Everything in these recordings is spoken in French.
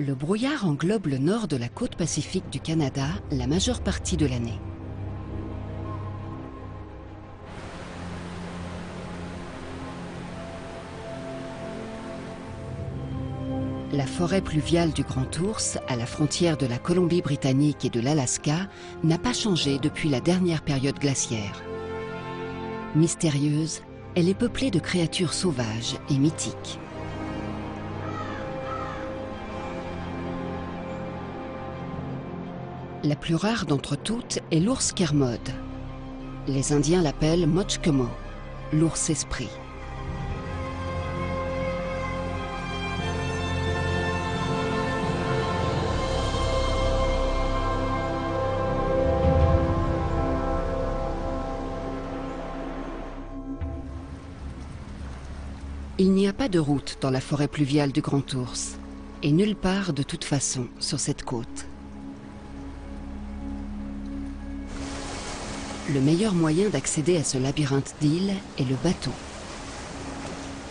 Le brouillard englobe le nord de la côte pacifique du Canada la majeure partie de l'année. La forêt pluviale du Grand Ours, à la frontière de la Colombie-Britannique et de l'Alaska, n'a pas changé depuis la dernière période glaciaire. Mystérieuse, elle est peuplée de créatures sauvages et mythiques. La plus rare d'entre toutes est l'ours Kermode. Les Indiens l'appellent Mochkemo, l'ours esprit. Il n'y a pas de route dans la forêt pluviale du Grand Ours, et nulle part de toute façon sur cette côte. Le meilleur moyen d'accéder à ce labyrinthe d'îles est le bateau.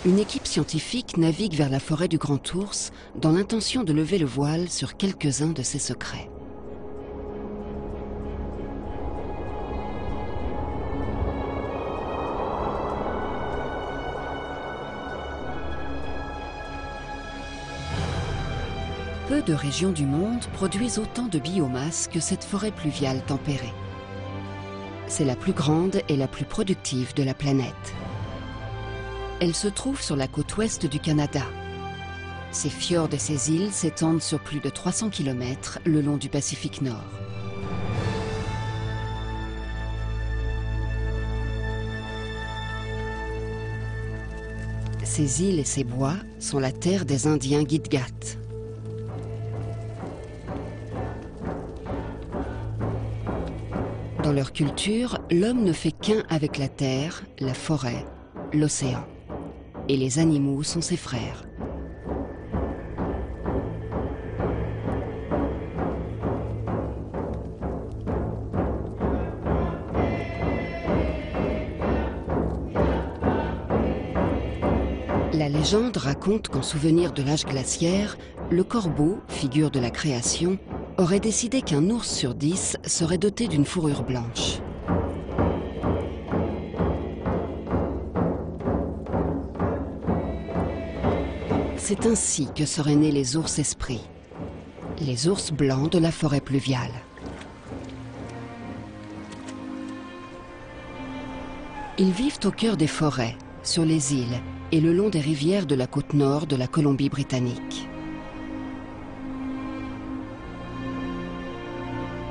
Une équipe scientifique navigue vers la forêt du Grand Ours dans l'intention de lever le voile sur quelques-uns de ses secrets. Peu de régions du monde produisent autant de biomasse que cette forêt pluviale tempérée. C'est la plus grande et la plus productive de la planète. Elle se trouve sur la côte ouest du Canada. Ses fjords et ses îles s'étendent sur plus de 300 km le long du Pacifique Nord. Ces îles et ces bois sont la terre des Indiens Gitgats. Dans leur culture, l'homme ne fait qu'un avec la terre, la forêt, l'océan. Et les animaux sont ses frères. La légende raconte qu'en souvenir de l'âge glaciaire, le corbeau, figure de la création, aurait décidé qu'un ours sur 10 serait doté d'une fourrure blanche. C'est ainsi que seraient nés les ours esprits, les ours blancs de la forêt pluviale. Ils vivent au cœur des forêts, sur les îles et le long des rivières de la côte nord de la Colombie-Britannique.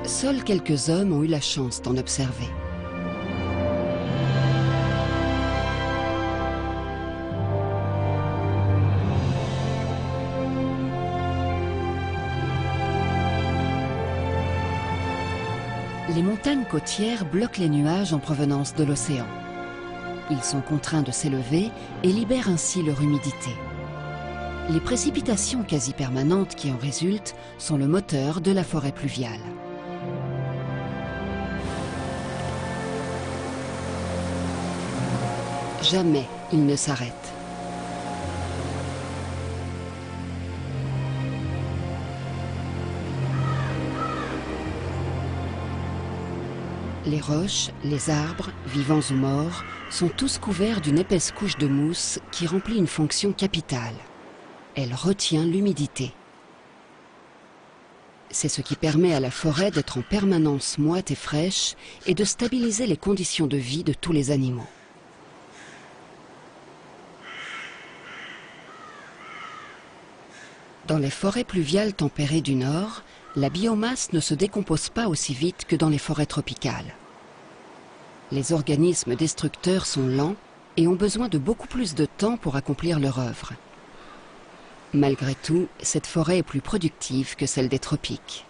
Seuls quelques hommes ont eu la chance d'en observer. Les montagnes côtières bloquent les nuages en provenance de l'océan. Ils sont contraints de s'élever et libèrent ainsi leur humidité. Les précipitations quasi permanentes qui en résultent sont le moteur de la forêt pluviale. Jamais il ne s'arrête. Les roches, les arbres, vivants ou morts, sont tous couverts d'une épaisse couche de mousse qui remplit une fonction capitale. Elle retient l'humidité. C'est ce qui permet à la forêt d'être en permanence moite et fraîche et de stabiliser les conditions de vie de tous les animaux. Dans les forêts pluviales tempérées du Nord, la biomasse ne se décompose pas aussi vite que dans les forêts tropicales. Les organismes destructeurs sont lents et ont besoin de beaucoup plus de temps pour accomplir leur œuvre. Malgré tout, cette forêt est plus productive que celle des tropiques.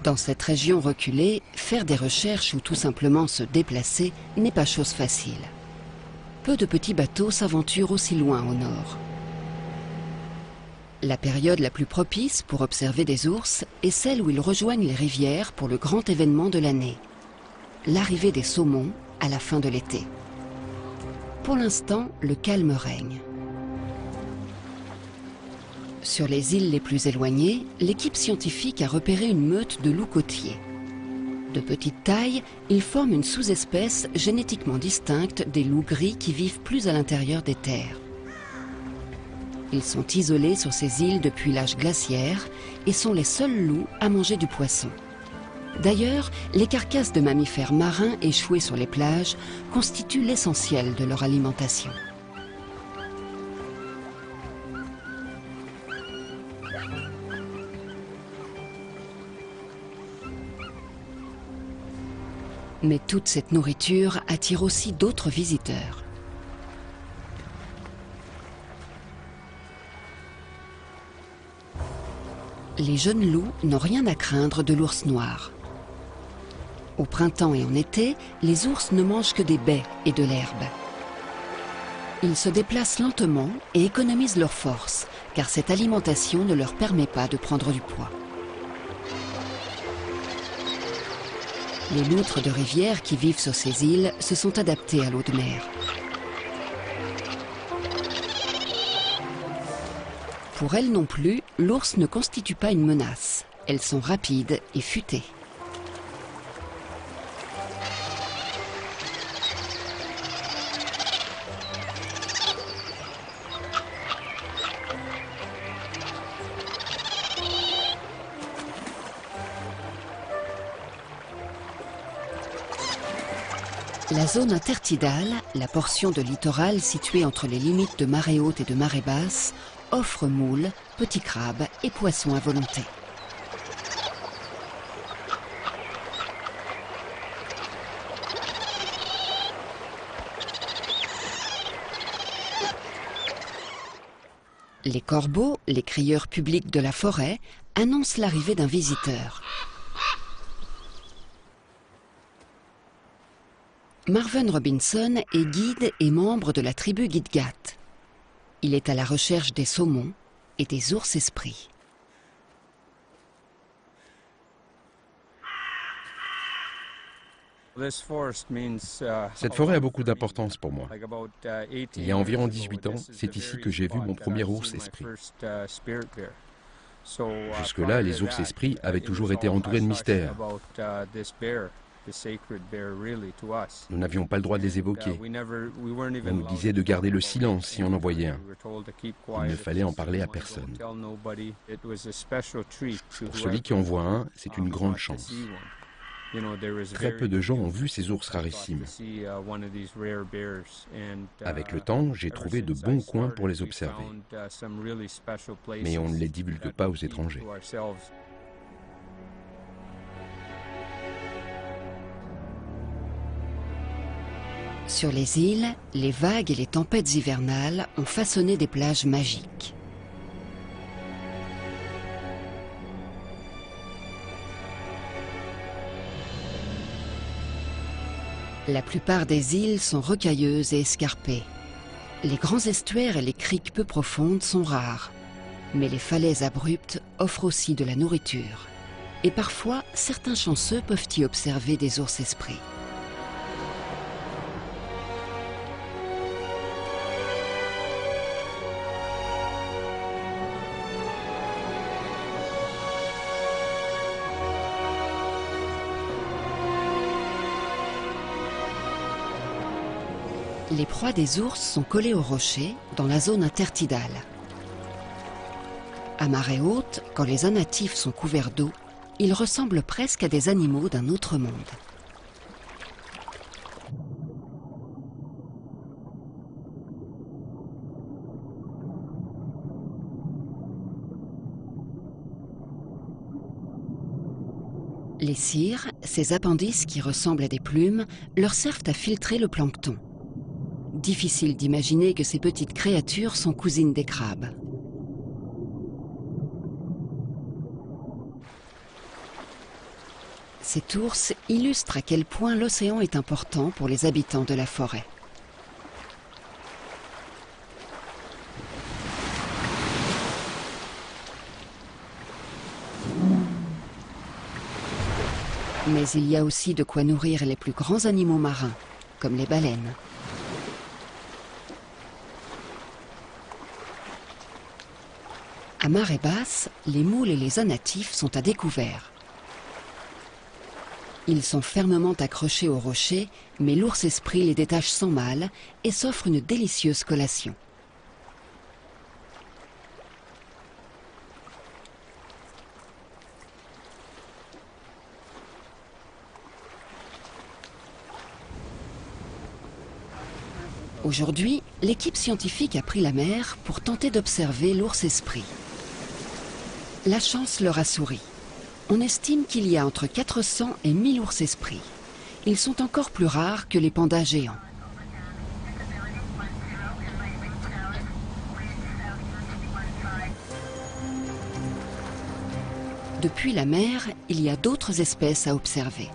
Dans cette région reculée, faire des recherches ou tout simplement se déplacer n'est pas chose facile. Peu de petits bateaux s'aventurent aussi loin au nord. La période la plus propice pour observer des ours est celle où ils rejoignent les rivières pour le grand événement de l'année, l'arrivée des saumons à la fin de l'été. Pour l'instant, le calme règne. Sur les îles les plus éloignées, l'équipe scientifique a repéré une meute de loups côtiers. De petite taille, ils forment une sous-espèce génétiquement distincte des loups gris qui vivent plus à l'intérieur des terres. Ils sont isolés sur ces îles depuis l'âge glaciaire et sont les seuls loups à manger du poisson. D'ailleurs, les carcasses de mammifères marins échoués sur les plages constituent l'essentiel de leur alimentation. Mais toute cette nourriture attire aussi d'autres visiteurs. Les jeunes loups n'ont rien à craindre de l'ours noir. Au printemps et en été, les ours ne mangent que des baies et de l'herbe. Ils se déplacent lentement et économisent leur force, car cette alimentation ne leur permet pas de prendre du poids. Les loutres de rivière qui vivent sur ces îles se sont adaptées à l'eau de mer. Pour elles non plus, l'ours ne constitue pas une menace. Elles sont rapides et futées. La zone intertidale, la portion de littoral située entre les limites de marée haute et de marée basse, offre moules, petits crabes et poissons à volonté. Les corbeaux, les crieurs publics de la forêt, annoncent l'arrivée d'un visiteur. Marvin Robinson est guide et membre de la tribu Gitgat. Il est à la recherche des saumons et des ours esprits. Cette forêt a beaucoup d'importance pour moi. Il y a environ 18 ans, c'est ici que j'ai vu mon premier ours esprit. Jusque-là, les ours esprits avaient toujours été entourés de mystères. Nous n'avions pas le droit de les évoquer. On nous disait de garder le silence si on en voyait un. Il ne fallait en parler à personne. Pour celui qui en voit un, c'est une grande chance. Très peu de gens ont vu ces ours rarissimes. Avec le temps, j'ai trouvé de bons coins pour les observer. Mais on ne les divulgue pas aux étrangers. Sur les îles, les vagues et les tempêtes hivernales ont façonné des plages magiques. La plupart des îles sont rocailleuses et escarpées. Les grands estuaires et les criques peu profondes sont rares. Mais les falaises abruptes offrent aussi de la nourriture. Et parfois, certains chanceux peuvent y observer des ours esprits. Les proies des ours sont collées aux rochers dans la zone intertidale. À marée haute, quand les œufs natifs sont couverts d'eau, ils ressemblent presque à des animaux d'un autre monde. Les cires, ces appendices qui ressemblent à des plumes, leur servent à filtrer le plancton. Difficile d'imaginer que ces petites créatures sont cousines des crabes. Cet ours illustre à quel point l'océan est important pour les habitants de la forêt. Mais il y a aussi de quoi nourrir les plus grands animaux marins, comme les baleines. À marée basse, les moules et les œufs natifs sont à découvert. Ils sont fermement accrochés au rocher, mais l'ours-esprit les détache sans mal et s'offre une délicieuse collation. Aujourd'hui, l'équipe scientifique a pris la mer pour tenter d'observer l'ours-esprit. La chance leur a souri. On estime qu'il y a entre 400 et 1000 ours-esprits. Ils sont encore plus rares que les pandas géants. Depuis la mer, il y a d'autres espèces à observer.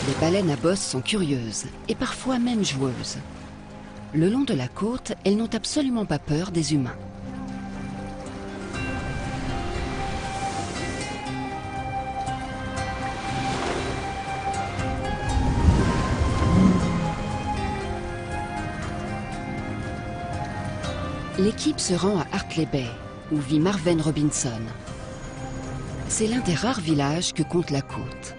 Les baleines à bosse sont curieuses et parfois même joueuses. Le long de la côte, elles n'ont absolument pas peur des humains. L'équipe se rend à Hartley Bay, où vit Marvin Robinson. C'est l'un des rares villages que compte la côte.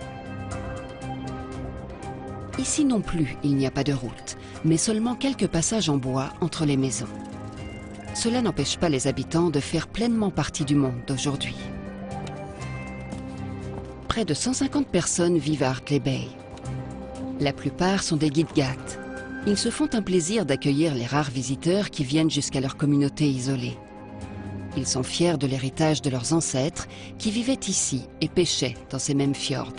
Ici non plus, il n'y a pas de route, mais seulement quelques passages en bois entre les maisons. Cela n'empêche pas les habitants de faire pleinement partie du monde d'aujourd'hui. Près de 150 personnes vivent à Hartley Bay. La plupart sont des guides-gattes. Ils se font un plaisir d'accueillir les rares visiteurs qui viennent jusqu'à leur communauté isolée. Ils sont fiers de l'héritage de leurs ancêtres qui vivaient ici et pêchaient dans ces mêmes fjords.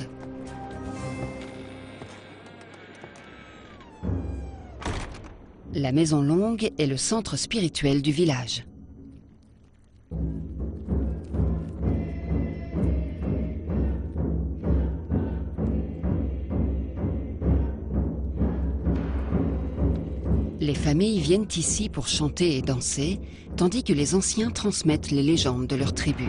La Maison Longue est le centre spirituel du village. Les familles viennent ici pour chanter et danser, tandis que les anciens transmettent les légendes de leur tribu.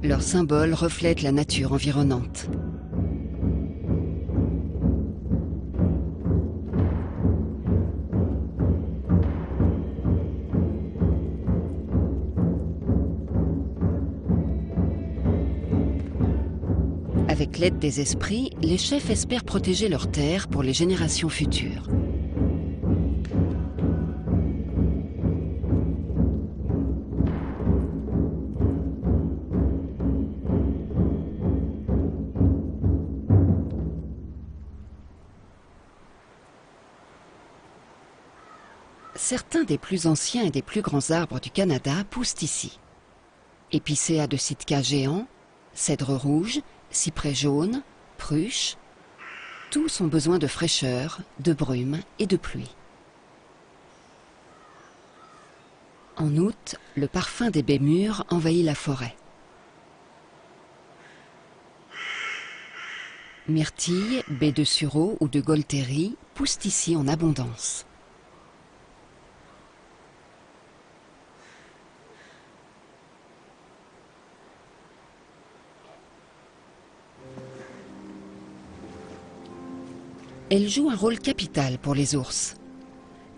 Leurs symboles reflètent la nature environnante. Avec l'aide des esprits, les chefs espèrent protéger leurs terres pour les générations futures. Certains des plus anciens et des plus grands arbres du Canada poussent ici. Épicéas de Sitka géants, cèdres rouges, cyprès jaunes, pruches, tous ont besoin de fraîcheur, de brume et de pluie. En août, le parfum des baies mûres envahit la forêt. Myrtilles, baies de sureau ou de Gaultérie poussent ici en abondance. Elles jouent un rôle capital pour les ours.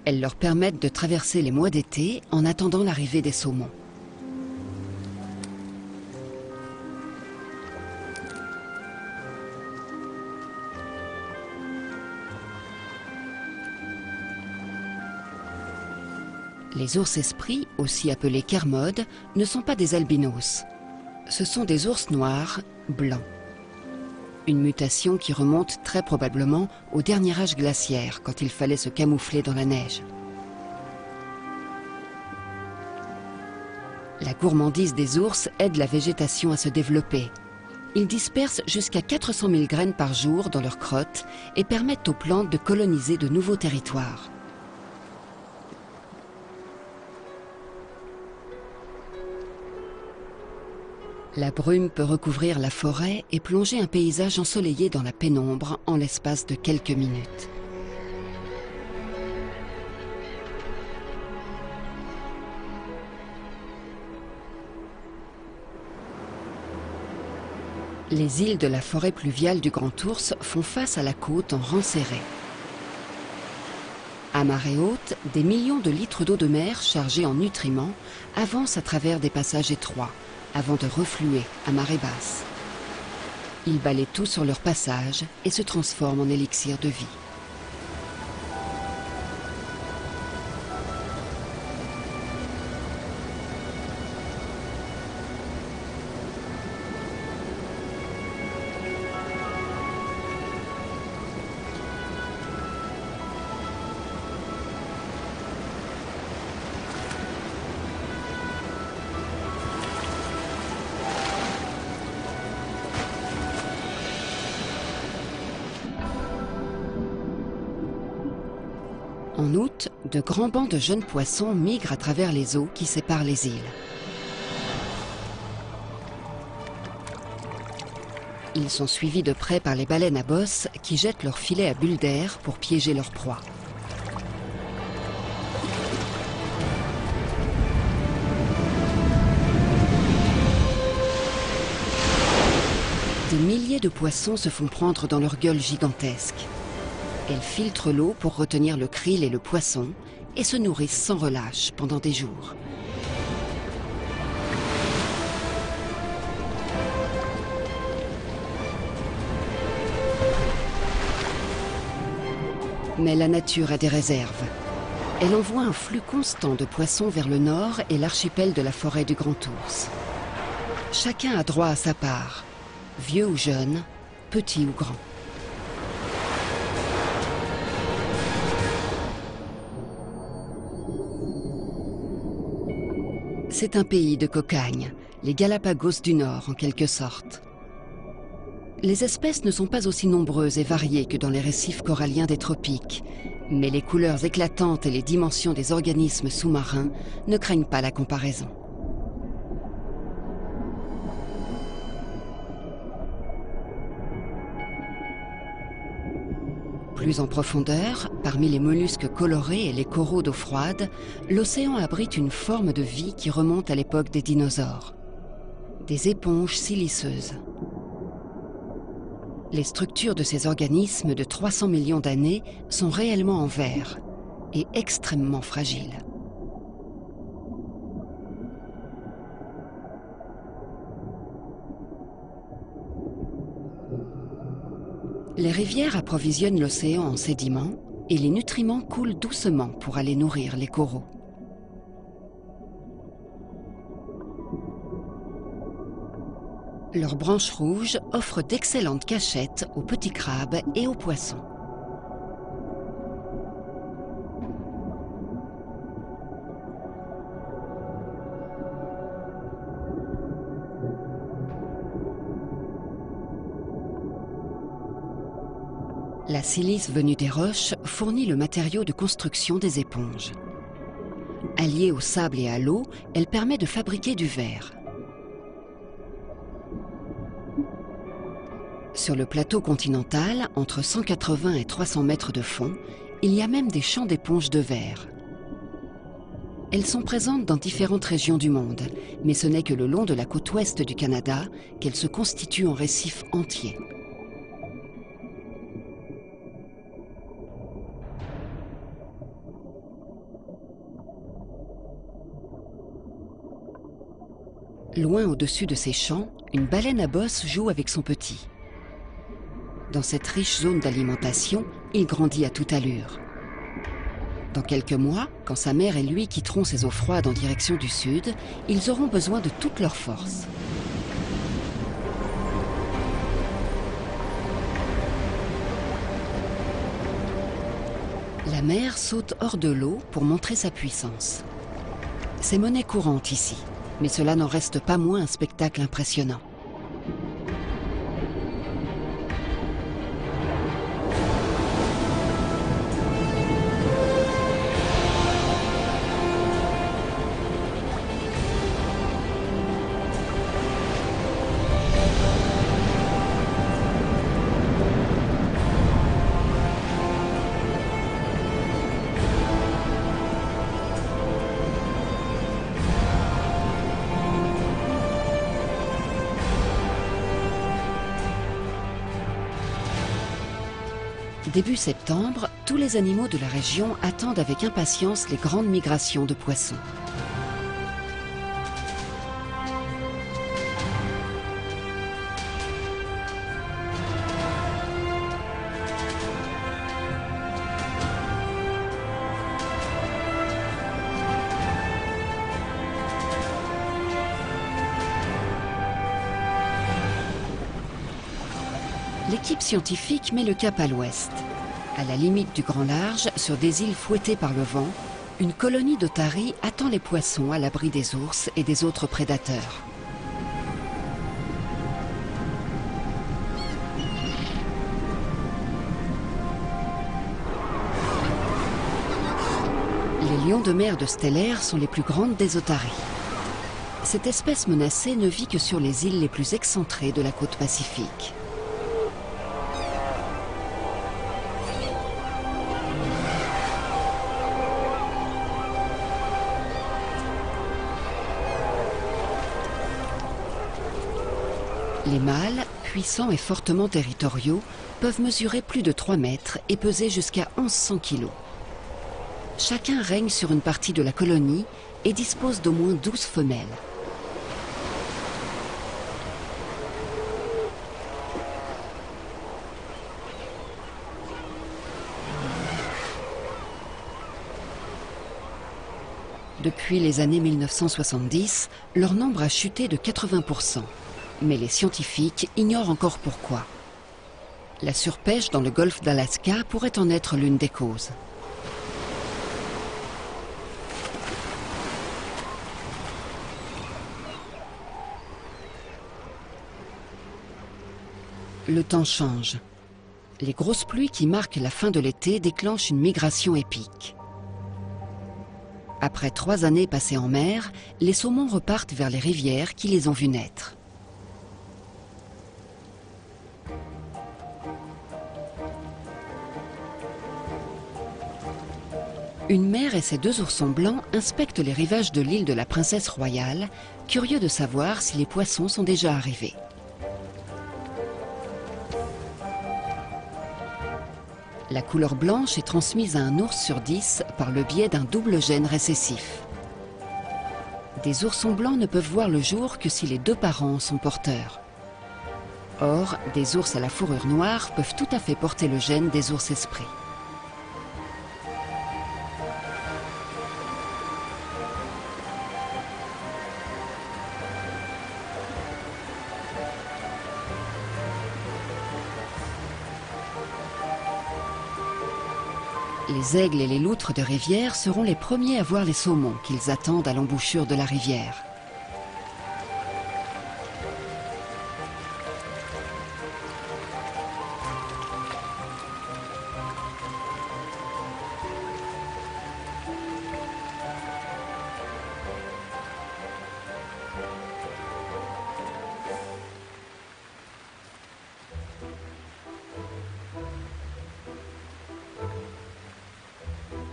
Elles leur permettent de traverser les mois d'été en attendant l'arrivée des saumons. Les ours-esprits, aussi appelés kermodes, ne sont pas des albinos. Ce sont des ours noirs, blancs. Une mutation qui remonte très probablement au dernier âge glaciaire, quand il fallait se camoufler dans la neige. La gourmandise des ours aide la végétation à se développer. Ils dispersent jusqu'à 400 000 graines par jour dans leurs crottes et permettent aux plantes de coloniser de nouveaux territoires. La brume peut recouvrir la forêt et plonger un paysage ensoleillé dans la pénombre en l'espace de quelques minutes. Les îles de la forêt pluviale du Grand Ours font face à la côte en rang serré. À marée haute, des millions de litres d'eau de mer chargés en nutriments avancent à travers des passages étroits avant de refluer à marée basse. Ils balaient tout sur leur passage et se transforment en élixir de vie. En août, de grands bancs de jeunes poissons migrent à travers les eaux qui séparent les îles. Ils sont suivis de près par les baleines à bosse qui jettent leurs filets à bulles d'air pour piéger leur proie. Des milliers de poissons se font prendre dans leur gueule gigantesque. Elles filtrent l'eau pour retenir le krill et le poisson et se nourrissent sans relâche pendant des jours. Mais la nature a des réserves. Elle envoie un flux constant de poissons vers le nord et l'archipel de la forêt du Grand Ours. Chacun a droit à sa part, vieux ou jeune, petit ou grand. C'est un pays de cocagne, les Galapagos du Nord en quelque sorte. Les espèces ne sont pas aussi nombreuses et variées que dans les récifs coralliens des tropiques, mais les couleurs éclatantes et les dimensions des organismes sous-marins ne craignent pas la comparaison. Plus en profondeur, parmi les mollusques colorés et les coraux d'eau froide, l'océan abrite une forme de vie qui remonte à l'époque des dinosaures. Des éponges siliceuses. Les structures de ces organismes de 300 millions d'années sont réellement en verre et extrêmement fragiles. Les rivières approvisionnent l'océan en sédiments et les nutriments coulent doucement pour aller nourrir les coraux. Leurs branches rouges offrent d'excellentes cachettes aux petits crabes et aux poissons. La silice venue des roches fournit le matériau de construction des éponges. Alliée au sable et à l'eau, elle permet de fabriquer du verre. Sur le plateau continental, entre 180 et 300 mètres de fond, il y a même des champs d'éponges de verre. Elles sont présentes dans différentes régions du monde, mais ce n'est que le long de la côte ouest du Canada qu'elles se constituent en récifs entiers. Loin au-dessus de ces champs, une baleine à bosse joue avec son petit. Dans cette riche zone d'alimentation, il grandit à toute allure. Dans quelques mois, quand sa mère et lui quitteront ces eaux froides en direction du sud, ils auront besoin de toute leur force. La mère saute hors de l'eau pour montrer sa puissance. C'est monnaie courante ici, mais cela n'en reste pas moins un spectacle impressionnant. Début septembre, tous les animaux de la région attendent avec impatience les grandes migrations de poissons. L'équipe scientifique met le cap à l'ouest. À la limite du Grand Large, sur des îles fouettées par le vent, une colonie d'otaries attend les poissons à l'abri des ours et des autres prédateurs. Les lions de mer de Stellaire sont les plus grandes des otaries. Cette espèce menacée ne vit que sur les îles les plus excentrées de la côte pacifique. Les mâles, puissants et fortement territoriaux, peuvent mesurer plus de 3 mètres et peser jusqu'à 1100 kg. Chacun règne sur une partie de la colonie et dispose d'au moins 12 femelles. Depuis les années 1970, leur nombre a chuté de 80%. Mais les scientifiques ignorent encore pourquoi. La surpêche dans le golfe d'Alaska pourrait en être l'une des causes. Le temps change. Les grosses pluies qui marquent la fin de l'été déclenchent une migration épique. Après 3 années passées en mer, les saumons repartent vers les rivières qui les ont vus naître. Une mère et ses 2 oursons blancs inspectent les rivages de l'île de la Princesse Royale, curieux de savoir si les poissons sont déjà arrivés. La couleur blanche est transmise à un ours sur 10 par le biais d'un double gène récessif. Des oursons blancs ne peuvent voir le jour que si les 2 parents en sont porteurs. Or, des ours à la fourrure noire peuvent tout à fait porter le gène des ours esprits. Les aigles et les loutres de rivière seront les premiers à voir les saumons qu'ils attendent à l'embouchure de la rivière.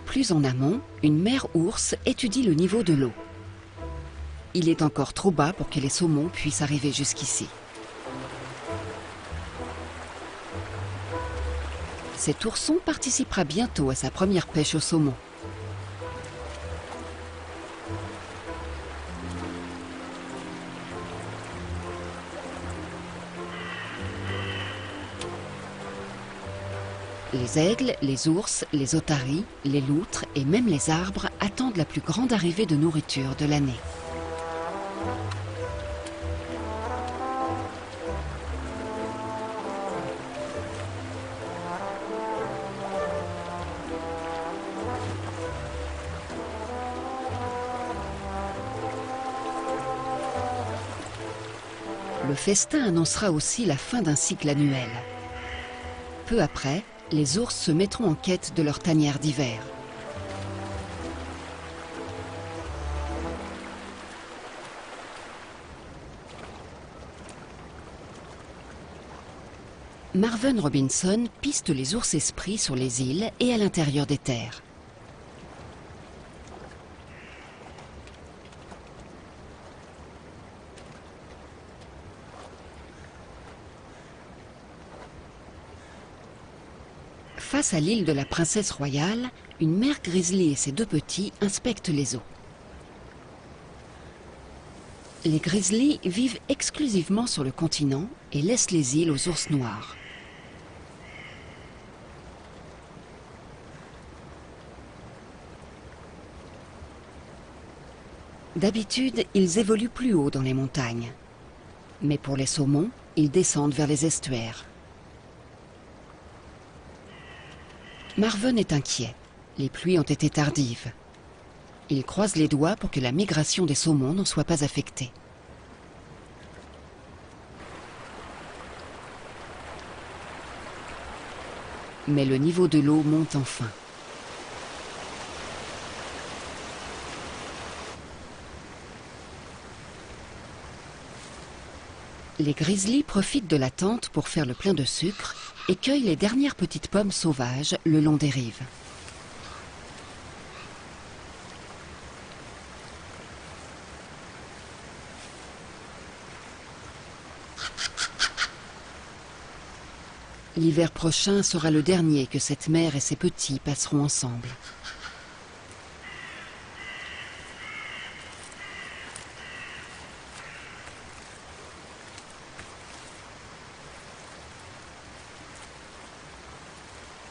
Plus en amont, une mère ours étudie le niveau de l'eau. Il est encore trop bas pour que les saumons puissent arriver jusqu'ici. Cet ourson participera bientôt à sa première pêche au saumon. Les aigles, les ours, les otaries, les loutres et même les arbres attendent la plus grande arrivée de nourriture de l'année. Le festin annoncera aussi la fin d'un cycle annuel. Peu après, les ours se mettront en quête de leur tanière d'hiver. Marvin Robinson piste les ours esprits sur les îles et à l'intérieur des terres. Face à l'île de la Princesse Royale, une mère grizzly et ses 2 petits inspectent les eaux. Les grizzlies vivent exclusivement sur le continent et laissent les îles aux ours noirs. D'habitude, ils évoluent plus haut dans les montagnes. Mais pour les saumons, ils descendent vers les estuaires. Marvin est inquiet. Les pluies ont été tardives. Il croise les doigts pour que la migration des saumons n'en soit pas affectée. Mais le niveau de l'eau monte enfin. Les grizzlies profitent de l'attente pour faire le plein de sucre et cueillent les dernières petites pommes sauvages le long des rives. L'hiver prochain sera le dernier que cette mère et ses petits passeront ensemble.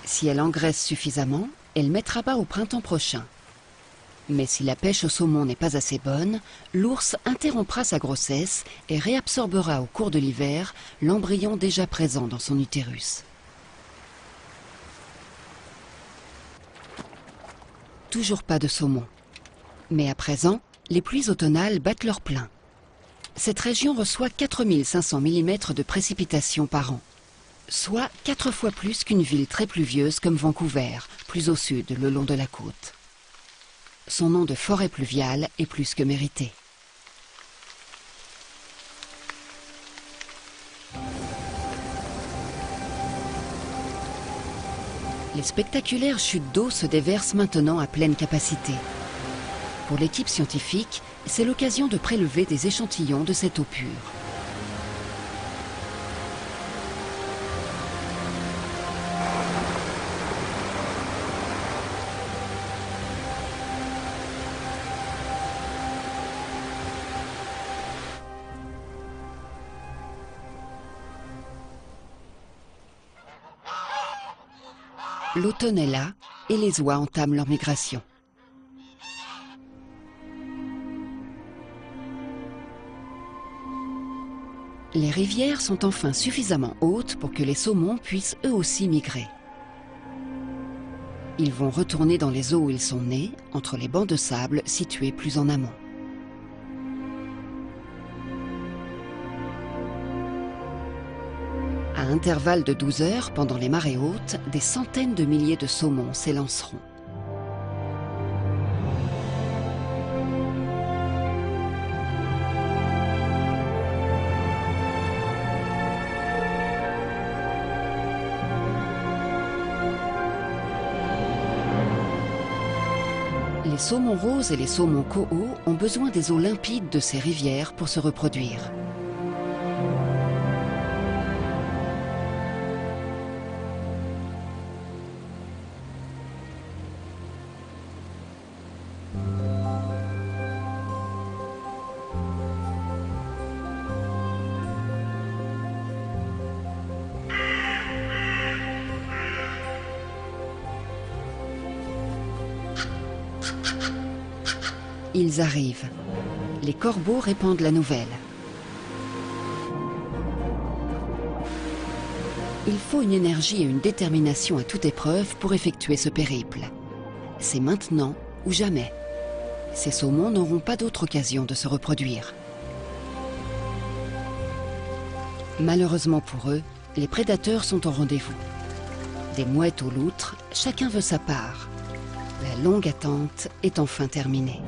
Si elle engraisse suffisamment, elle mettra bas au printemps prochain. Mais si la pêche au saumon n'est pas assez bonne, l'ours interrompra sa grossesse et réabsorbera au cours de l'hiver l'embryon déjà présent dans son utérus. Toujours pas de saumon. Mais à présent, les pluies automnales battent leur plein. Cette région reçoit 4500 mm de précipitations par an, soit 4 fois plus qu'une ville très pluvieuse comme Vancouver, plus au sud, le long de la côte. Son nom de forêt pluviale est plus que mérité. Les spectaculaires chutes d'eau se déversent maintenant à pleine capacité. Pour l'équipe scientifique, c'est l'occasion de prélever des échantillons de cette eau pure. L'automne est là et les oies entament leur migration. Les rivières sont enfin suffisamment hautes pour que les saumons puissent eux aussi migrer. Ils vont retourner dans les eaux où ils sont nés, entre les bancs de sable situés plus en amont. À intervalles de 12 heures, pendant les marées hautes, des centaines de milliers de saumons s'élanceront. Les saumons roses et les saumons coho ont besoin des eaux limpides de ces rivières pour se reproduire. Ils arrivent. Les corbeaux répandent la nouvelle. Il faut une énergie et une détermination à toute épreuve pour effectuer ce périple. C'est maintenant ou jamais. Ces saumons n'auront pas d'autre occasion de se reproduire. Malheureusement pour eux, les prédateurs sont au rendez-vous. Des mouettes aux loutres, chacun veut sa part. La longue attente est enfin terminée.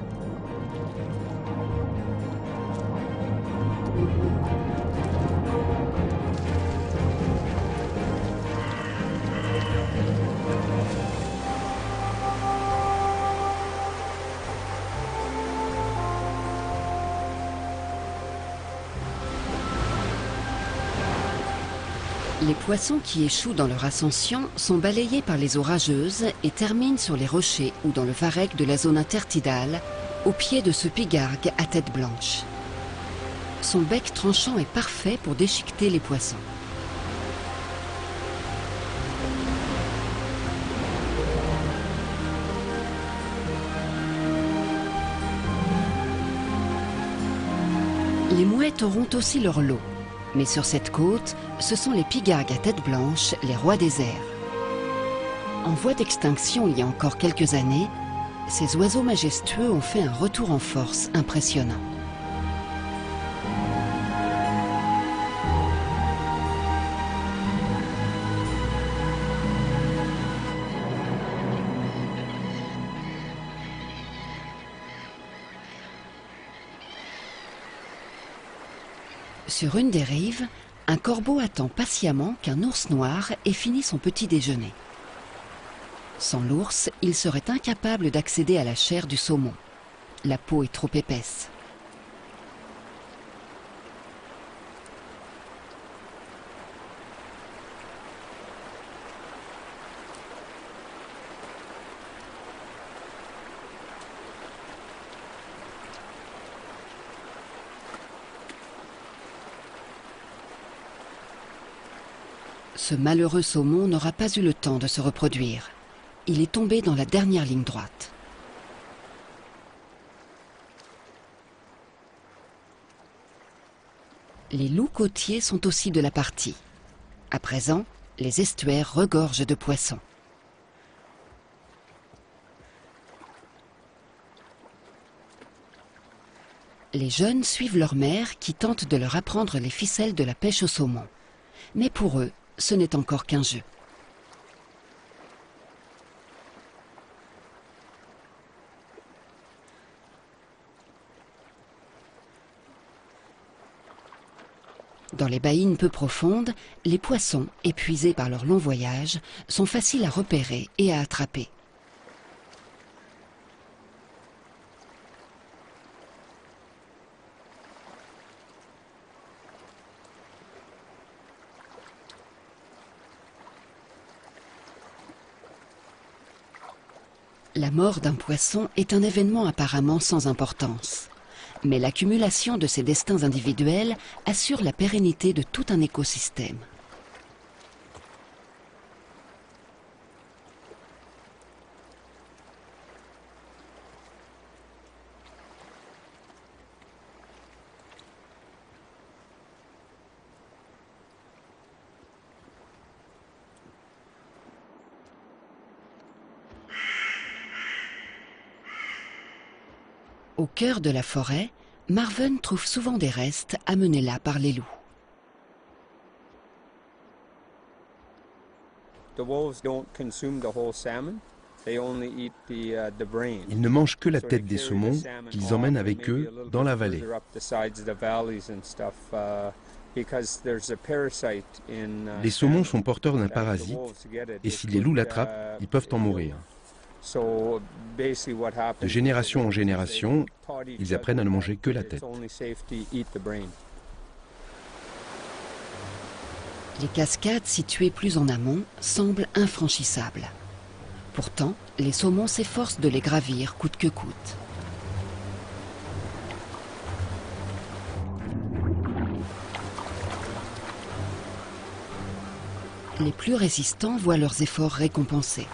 Les poissons qui échouent dans leur ascension sont balayés par les eaux rageuses et terminent sur les rochers ou dans le varech de la zone intertidale, au pied de ce pigargue à tête blanche. Son bec tranchant est parfait pour déchiqueter les poissons. Les mouettes auront aussi leur lot. Mais sur cette côte, ce sont les pigargues à tête blanche, les rois des airs. En voie d'extinction il y a encore quelques années, ces oiseaux majestueux ont fait un retour en force impressionnant. Sur une des rives, un corbeau attend patiemment qu'un ours noir ait fini son petit déjeuner. Sans l'ours, il serait incapable d'accéder à la chair du saumon. La peau est trop épaisse. Ce malheureux saumon n'aura pas eu le temps de se reproduire. Il est tombé dans la dernière ligne droite. Les loups côtiers sont aussi de la partie. À présent, les estuaires regorgent de poissons. Les jeunes suivent leur mère qui tente de leur apprendre les ficelles de la pêche au saumon. Mais pour eux, ce n'est encore qu'un jeu. Dans les baïnes peu profondes, les poissons, épuisés par leur long voyage, sont faciles à repérer et à attraper. La mort d'un poisson est un événement apparemment sans importance. Mais l'accumulation de ces destins individuels assure la pérennité de tout un écosystème. Au cœur de la forêt, Marven trouve souvent des restes amenés là par les loups. Ils ne mangent que la tête des saumons qu'ils emmènent avec eux dans la vallée. Les saumons sont porteurs d'un parasite et si les loups l'attrapent, ils peuvent en mourir. De génération en génération, ils apprennent à ne manger que la tête. Les cascades situées plus en amont semblent infranchissables. Pourtant, les saumons s'efforcent de les gravir coûte que coûte. Les plus résistants voient leurs efforts récompensés.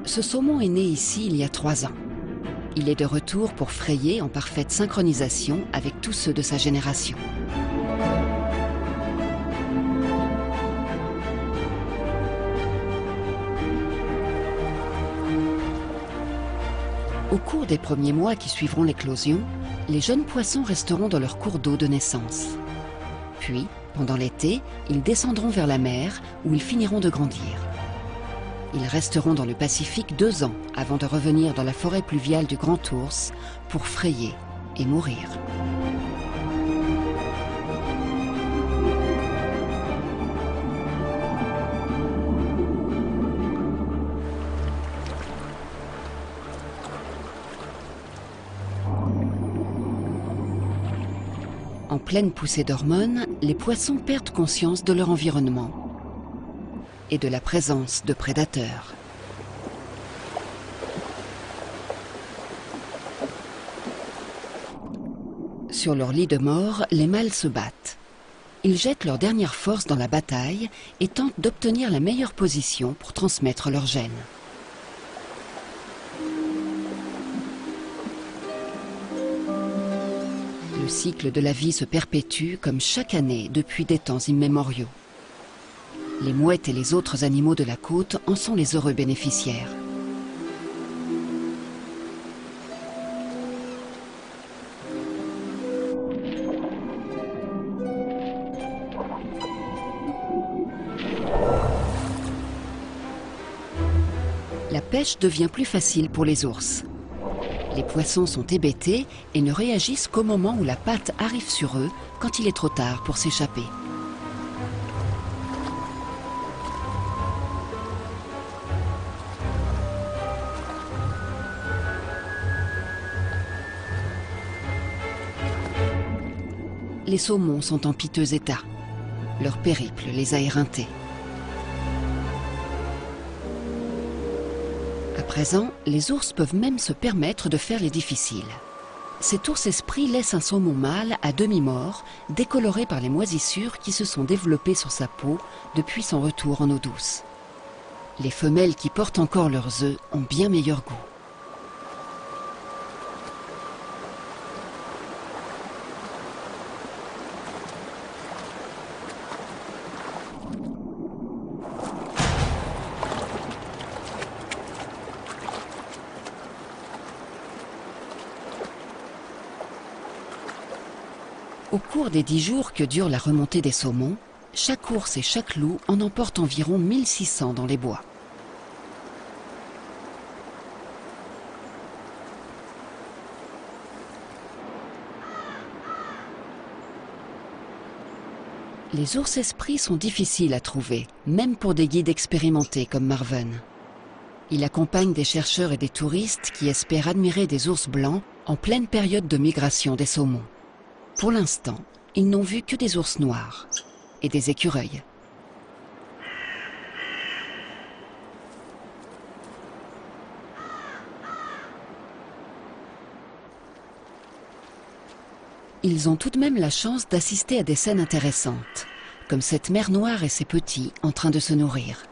Ce saumon est né ici il y a 3 ans. Il est de retour pour frayer en parfaite synchronisation avec tous ceux de sa génération. Au cours des premiers mois qui suivront l'éclosion, les jeunes poissons resteront dans leur cours d'eau de naissance. Puis, pendant l'été, ils descendront vers la mer où ils finiront de grandir. Ils resteront dans le Pacifique 2 ans avant de revenir dans la forêt pluviale du Grand Ours pour frayer et mourir. En pleine poussée d'hormones, les poissons perdent conscience de leur environnement et de la présence de prédateurs. Sur leur lit de mort, les mâles se battent. Ils jettent leur dernière force dans la bataille et tentent d'obtenir la meilleure position pour transmettre leurs gènes. Le cycle de la vie se perpétue comme chaque année depuis des temps immémoriaux. Les mouettes et les autres animaux de la côte en sont les heureux bénéficiaires. La pêche devient plus facile pour les ours. Les poissons sont hébétés et ne réagissent qu'au moment où la patte arrive sur eux, quand il est trop tard pour s'échapper. Les saumons sont en piteux état. Leur périple les a éreintés. À présent, les ours peuvent même se permettre de faire les difficiles. Cet ours-esprit laisse un saumon mâle à demi-mort, décoloré par les moisissures qui se sont développées sur sa peau depuis son retour en eau douce. Les femelles qui portent encore leurs œufs ont bien meilleur goût. Au cours des 10 jours que dure la remontée des saumons, chaque ours et chaque loup en emportent environ 1600 dans les bois. Les ours-esprits sont difficiles à trouver, même pour des guides expérimentés comme Marvin. Il accompagne des chercheurs et des touristes qui espèrent admirer des ours blancs en pleine période de migration des saumons. Pour l'instant, ils n'ont vu que des ours noirs et des écureuils. Ils ont tout de même la chance d'assister à des scènes intéressantes, comme cette mer noire et ses petits en train de se nourrir.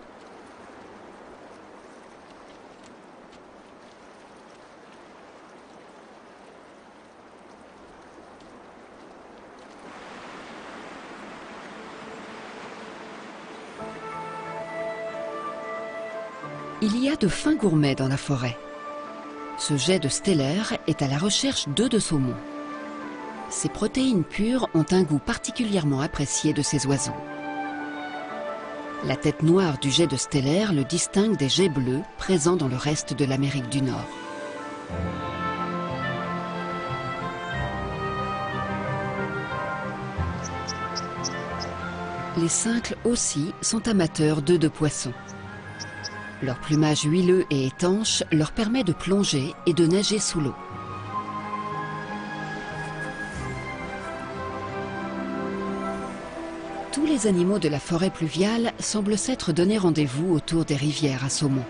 Il y a de fins gourmets dans la forêt. Ce jet de stellaire est à la recherche d'œufs de saumon. Ces protéines pures ont un goût particulièrement apprécié de ces oiseaux. La tête noire du jet de stellaire le distingue des jets bleus présents dans le reste de l'Amérique du Nord. Les cincles aussi sont amateurs d'œufs de poisson. Leur plumage huileux et étanche leur permet de plonger et de nager sous l'eau. Tous les animaux de la forêt pluviale semblent s'être donné rendez-vous autour des rivières à saumon.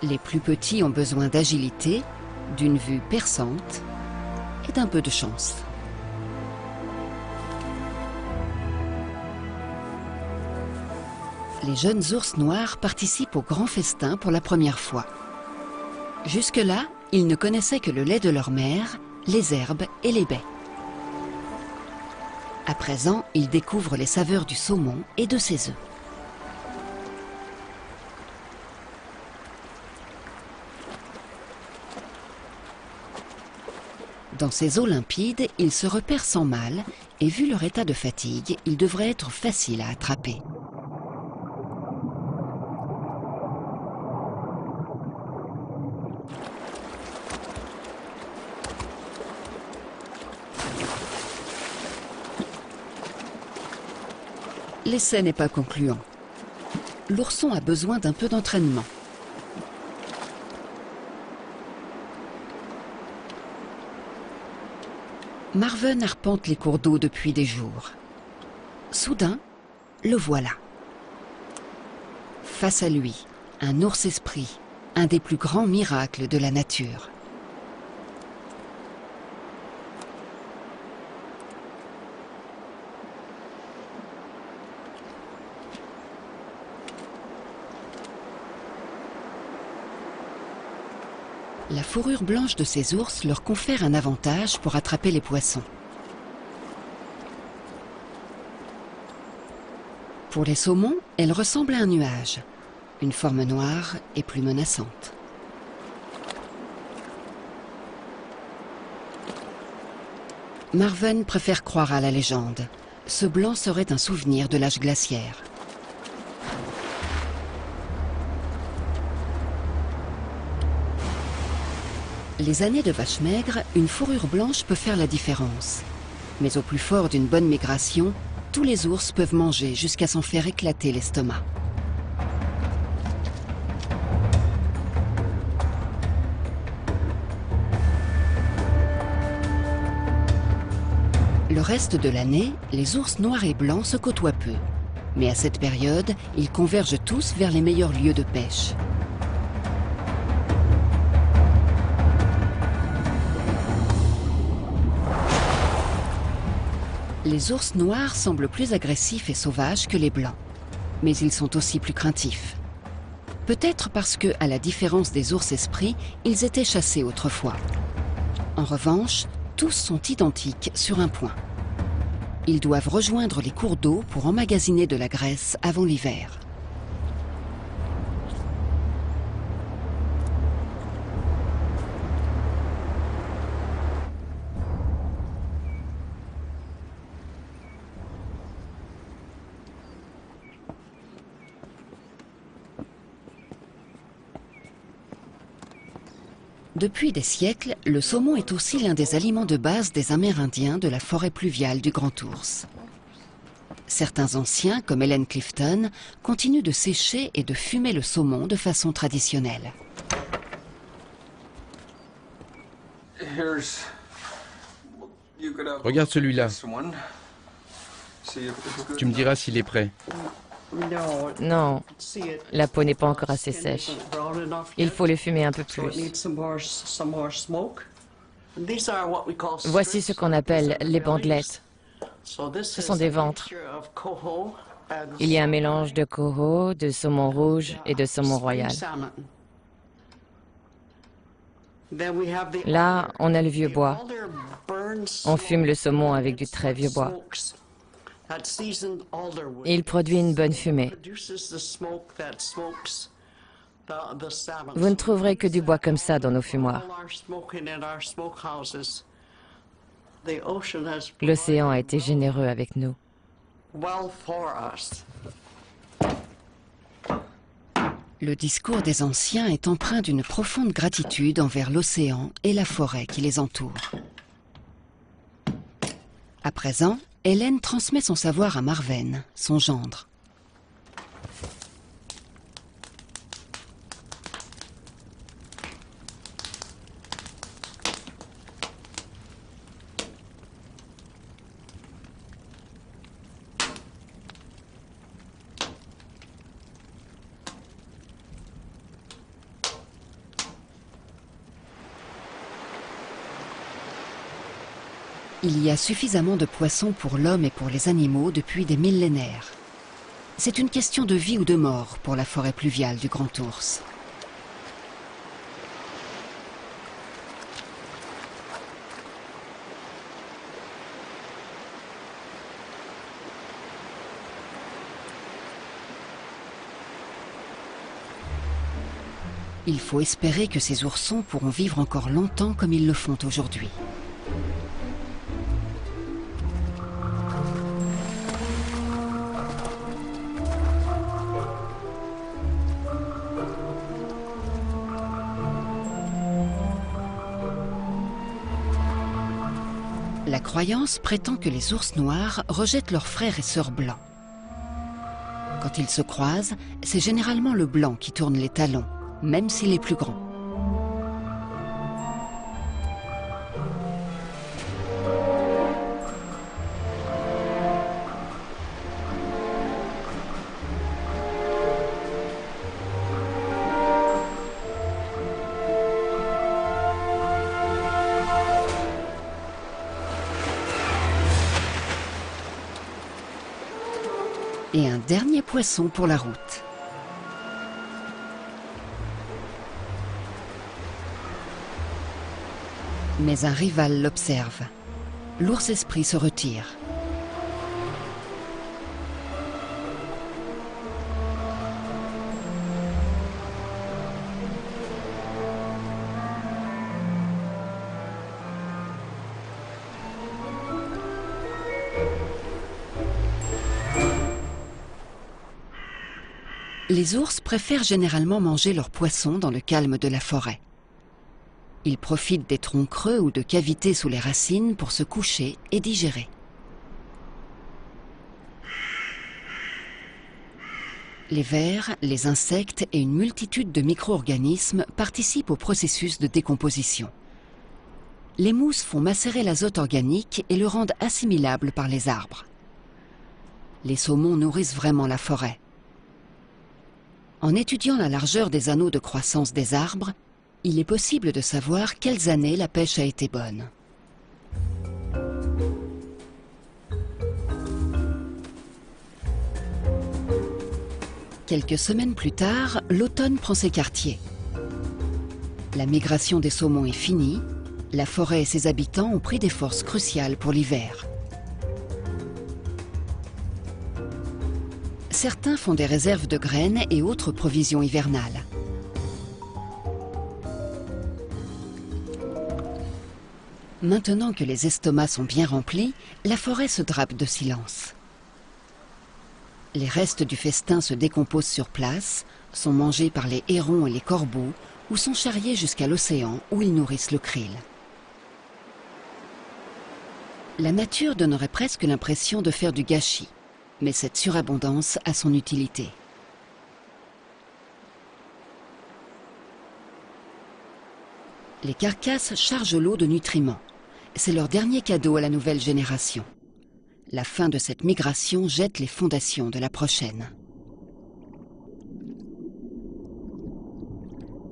Les plus petits ont besoin d'agilité, d'une vue perçante et d'un peu de chance. Les jeunes ours noirs participent au grand festin pour la première fois. Jusque-là, ils ne connaissaient que le lait de leur mère, les herbes et les baies. À présent, ils découvrent les saveurs du saumon et de ses œufs. Dans ces eaux limpides, ils se repèrent sans mal et vu leur état de fatigue, ils devraient être faciles à attraper. L'essai n'est pas concluant. L'ourson a besoin d'un peu d'entraînement. Marvin arpente les cours d'eau depuis des jours. Soudain, le voilà. Face à lui, un ours-esprit, un des plus grands miracles de la nature. La fourrure blanche de ces ours leur confère un avantage pour attraper les poissons. Pour les saumons, elle ressemble à un nuage, une forme noire et plus menaçante. Marvin préfère croire à la légende. Ce blanc serait un souvenir de l'âge glaciaire. Les années de vache maigre, une fourrure blanche peut faire la différence. Mais au plus fort d'une bonne migration, tous les ours peuvent manger jusqu'à s'en faire éclater l'estomac. Le reste de l'année, les ours noirs et blancs se côtoient peu. Mais à cette période, ils convergent tous vers les meilleurs lieux de pêche. Les ours noirs semblent plus agressifs et sauvages que les blancs, mais ils sont aussi plus craintifs. Peut-être parce que, à la différence des ours esprits, ils étaient chassés autrefois. En revanche, tous sont identiques sur un point. Ils doivent rejoindre les cours d'eau pour emmagasiner de la graisse avant l'hiver. Depuis des siècles, le saumon est aussi l'un des aliments de base des Amérindiens de la forêt pluviale du Grand Ours. Certains anciens, comme Helen Clifton, continuent de sécher et de fumer le saumon de façon traditionnelle. Regarde celui-là. Tu me diras s'il est prêt. Non, la peau n'est pas encore assez sèche. Il faut le fumer un peu plus. Voici ce qu'on appelle les bandelettes. Ce sont des ventres. Il y a un mélange de coho, de saumon rouge et de saumon royal. Là, on a le vieux bois. On fume le saumon avec du très vieux bois. Il produit une bonne fumée. Vous ne trouverez que du bois comme ça dans nos fumoirs. L'océan a été généreux avec nous. Le discours des anciens est empreint d'une profonde gratitude envers l'océan et la forêt qui les entoure. À présent, Hélène transmet son savoir à Marvin, son gendre. Il y a suffisamment de poissons pour l'homme et pour les animaux depuis des millénaires. C'est une question de vie ou de mort pour la forêt pluviale du Grand Ours. Il faut espérer que ces oursons pourront vivre encore longtemps comme ils le font aujourd'hui. La croyance prétend que les ours noirs rejettent leurs frères et sœurs blancs. Quand ils se croisent, c'est généralement le blanc qui tourne les talons, même s'il est plus grand. et un dernier poisson pour la route. Mais un rival l'observe. L'ours esprit se retire. Les ours préfèrent généralement manger leurs poissons dans le calme de la forêt. Ils profitent des troncs creux ou de cavités sous les racines pour se coucher et digérer. Les vers, les insectes et une multitude de micro-organismes participent au processus de décomposition. Les mousses font macérer l'azote organique et le rendent assimilable par les arbres. Les saumons nourrissent vraiment la forêt. En étudiant la largeur des anneaux de croissance des arbres, il est possible de savoir quelles années la pêche a été bonne. Quelques semaines plus tard, l'automne prend ses quartiers. La migration des saumons est finie, la forêt et ses habitants ont pris des forces cruciales pour l'hiver. Certains font des réserves de graines et autres provisions hivernales. Maintenant que les estomacs sont bien remplis, la forêt se drape de silence. Les restes du festin se décomposent sur place, sont mangés par les hérons et les corbeaux ou sont charriés jusqu'à l'océan où ils nourrissent le krill. La nature donnerait presque l'impression de faire du gâchis. Mais cette surabondance a son utilité. Les carcasses chargent l'eau de nutriments. C'est leur dernier cadeau à la nouvelle génération. La fin de cette migration jette les fondations de la prochaine.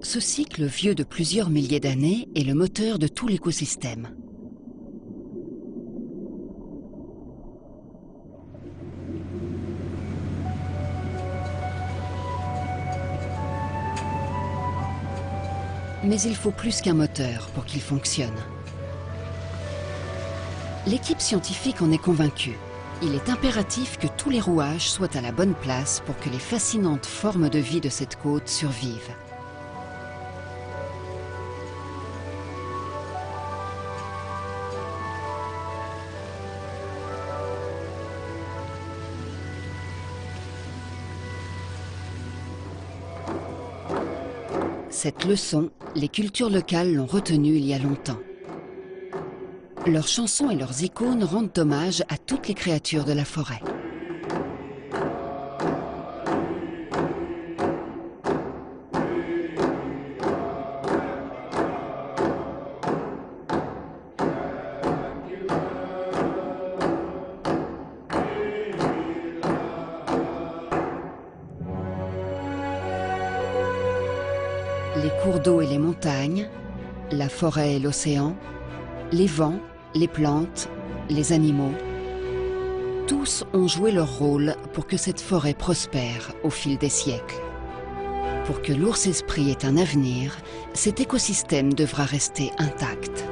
Ce cycle vieux de plusieurs milliers d'années est le moteur de tout l'écosystème. Mais il faut plus qu'un moteur pour qu'il fonctionne. L'équipe scientifique en est convaincue. Il est impératif que tous les rouages soient à la bonne place pour que les fascinantes formes de vie de cette côte survivent. Cette leçon, les cultures locales l'ont retenue il y a longtemps. Leurs chansons et leurs icônes rendent hommage à toutes les créatures de la forêt. Les cours d'eau et les montagnes, la forêt et l'océan, les vents, les plantes, les animaux, tous ont joué leur rôle pour que cette forêt prospère au fil des siècles. Pour que l'ours esprit ait un avenir, cet écosystème devra rester intact.